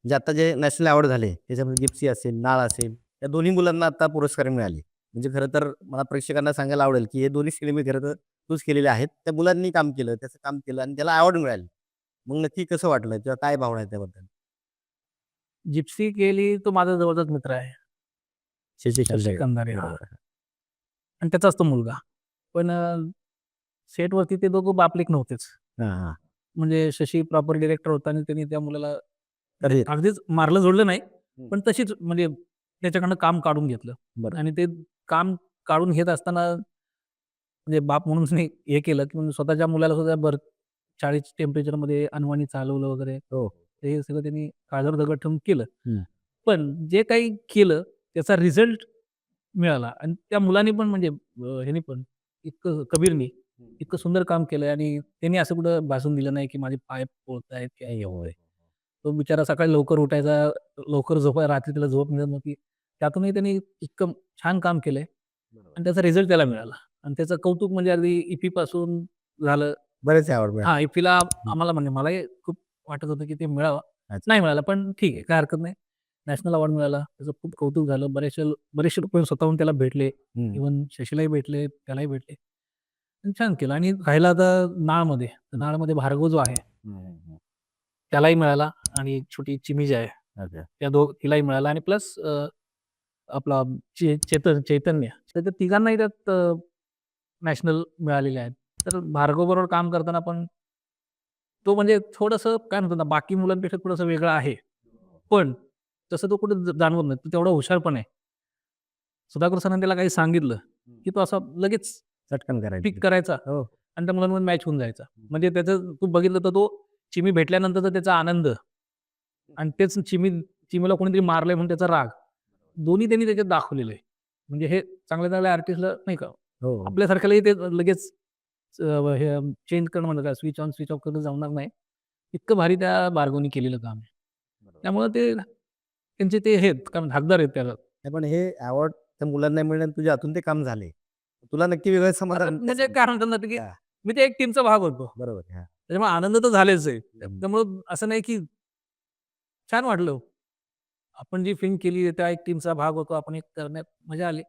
म्हणजे आता जे नॅशनल अवॉर्ड झाले त्याच्यामध्ये जिप्सी असेल, नाळ असेल, या दोन्ही मुलांना आता पुरस्कार मिळाले. म्हणजे खरं तर मला प्रेक्षकांना सांगायला आवडेल, की हे दोन्ही सिनेमे खरं तर तूच केलेले आहेत. त्या मुलांनी काम केलं, त्याचं काम केलं आणि त्याला अवॉर्ड मिळाले. मग नक्की कसं वाटलं किंवा काय भावना आहे त्याबद्दल? जिप्सी केली तो माझा जवळचाच मित्र आहे. शशी शशी खंडागळे. कंधारे हां. बरोबर. आणि त्याचाच तो मुलगा. पण सेटवरती ते दोघं बाप-लेक नव्हतेच. हां, हां. म्हणजे शशी प्रॉपर डायरेक्टर होता आणि त्यांनी त्या मुलाला अरे! अगदीच मारलं-झोडलं नाही, हं. पण तशीच म्हणजे त्याच्याकडनं काम काढून घेतलं. बरं. आणि ते काम काढून घेत असताना म्हणजे बाप म्हणून मी हे केलं, की म्हणजे स्वतःच्या मुलाला सुद्धा 40 टेम्परेचरमध्ये अनवाणी चालवलं वगैरे. हो. हे सगळं त्यांनी काळजावर दगड ठेवून केलं. हं. पण जे काही केलं त्याचा रिझल्ट मिळाला आणि त्या मुलाने पण म्हणजे ह्यानी पण इतकं कबीरनी इतकं सुंदर काम केलंय आणि त्यांनी असं कुठं भाषण दिलं नाही, की माझे पाय पोळतायत किंवा हे होतंय. तो बिचारा सकाळी लवकर उठायचा, लवकर रात्री त्याला झोप मिळत नव्हती. त्यातूनही त्यांनी इतकं छान काम केलंय बरोबर. आणि त्याचा रिझल्ट त्याला मिळाला आणि त्याचं कौतुक म्हणजे अगदी इफ्फीपासून झालं. बरेच अवॉर्ड मिळाले. हां, इफ्फीला हं. आम्हाला म्हणजे मलाही खूप वाटत होतं, की ते मिळावं. अच्छा. नाही मिळालं, पण ठीक आहे, काही हरकत नाही. नॅशनल अवॉर्ड मिळाला. त्याचं खूप कौतुक झालं. बरेचसे लोक स्वतःहून त्याला भेटले. हं. इव्हन शशीलाही भेटले, त्यालाही भेटले. आणि छान केलं आणि राहिला आता नाळमध्ये. तर नाळमध्ये भार्गव जो आहे, हं, हं, हं. त्यालाही मिळाला आणि एक छोटी चिमी जी आहे, अच्छा. तिलाही मिळाला आणि प्लस आपला चैतन्य. तर त्या तिघांनाही त्यात नॅशनल मिळालेले आहेत. तर भार्गवबरोबर काम करताना पण तो म्हणजे थोडंसं काय म्हणतात ना, बाकी मुलांपेक्षा थोडंसं वेगळा आहे. पण तसं तो कुठे जाणवत नाही. तो तेवढा हुशार पण आहे. सुधाकर सरांनी त्याला काही सांगितलं, हं. की तो असा लगेच चटकन करायची. पिक करायचा हो. आणि त्या मुलांमध्ये मॅच होऊन जायचा. हं. म्हणजे त्याचं तू बघितलं तर तो चिमी भेटल्यानंतरचा त्याचा आनंद आणि तेच चिमीला कोणीतरी मारलंय म्हणून त्याचा राग, दोन्ही त्यांनी त्याच्यात दाखवलेलं आहे. म्हणजे हे चांगल्या-चांगल्या आर्टिस्टला नाही का, हो, हो. आपल्यासारख्यालाही ते लगेच हे चेंज करणं म्हणलं काय स्विच ऑन, स्विच ऑफ करणं जमणार नाही. इतकं भारी त्या भार्गवनी केलेलं काम आहे. बरोबर. त्यामुळे ते त्यांचे ते हे आहेत, कारण हकदार आहेत त्याला. नाही पण हे अवॉर्ड त्या मुलांना मिळणं आणि तुझ्या हातून ते काम झाले. तुला नक्की वेगळं आता समाधान म्हणजे असेल. काय म्हणतात ना, की हां, मी त्या एक टीमचा भाग होतो. बरोबर आहे. हां. त्याच्यामुळे आनंद तर झालेच आहे. हं. त्यामुळं असं नाही, की छान वाटलं. आपण जी फिल्म केली त्या एक टीमचा भाग होतो. आपण एक करण्यात मजा आली.